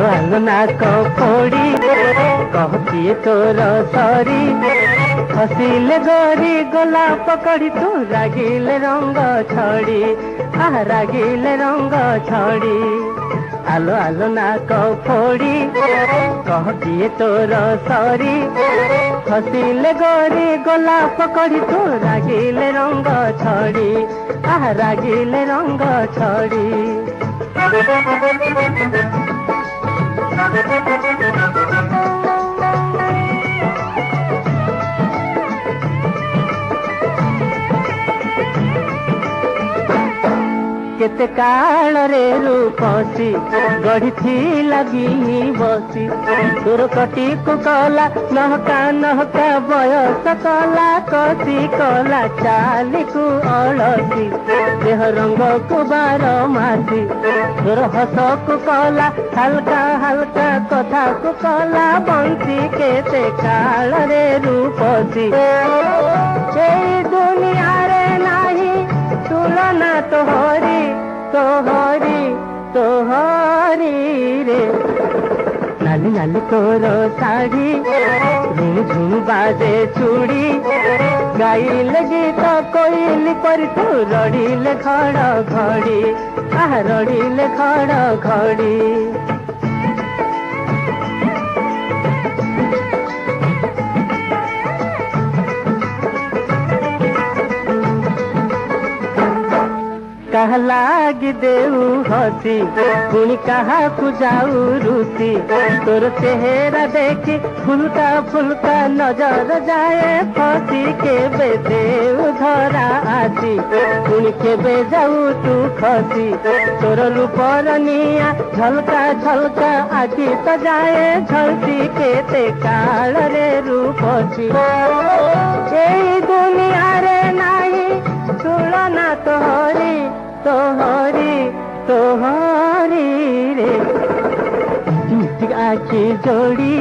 ଆଲୋ ଆଲୋ ନାକ ଫୋଡ଼ି କହକିଏ ତୋର ସରି ହସିଲେ ଗରି ଗଲା ପକଡ଼ି ତୁ ରାଗିଲେ ରଙ୍ଗ ଛଡ଼ି ରାଗିଲେ ରଙ୍ଗ ଛଡ଼ି ଆଲୋ ଆଲୋ ନାକ ଫୋଡ଼ି କହକିଏ ତୋର ସରି ହସିଲେ ଗରି ଗଲା ପକଡ଼ି ତୁ ରାଗିଲେ ରଙ୍ଗ ଛଡ଼ି ରାଗିଲେ ରଙ୍ଗ ଛଡ଼ି केते कालरे रूपसी गढ़ी लगी बसी तोर कटी को कला नहका नहका बयस कला कसी कला चाली को अलसी देह रंग को बार मासी तोर हस को कला हल्का हल्का कथा को कला बंसी केते कालरे रूपसी दुनिया रे नाही तुलना तोहरी तोहरी तोहरी रे नाली नाली तोर शाढ़ी झुम झुम बाजे चूड़ी गाइले गीत कोइली पर तू रड़िले खड़ घड़ी रड़िले खड़ घड़ी कह लागी देऊ हसी पुणी कहा को जाऊ रूसी तोर चेहरा देखी फुलका फुलका नजर जाए फसी के बे देऊ धरा आसी पुणी के बे जाऊ तू खसी तोर रूपर निया झलका झलका आखि तो जाए झलसी के ते काल रे रूपसी दुनिया रे नाही तुलना तोहरी तोहरी तोहरी रे टिक आखि जोड़ी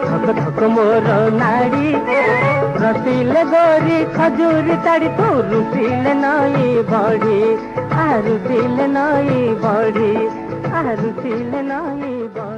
ठक ठक मोर नाड़ी रसिले गोरी खजूरी ताड़ी तू रुसिले नई बड़ी रुसिले नई बड़ी रुसिले नई बड़ी।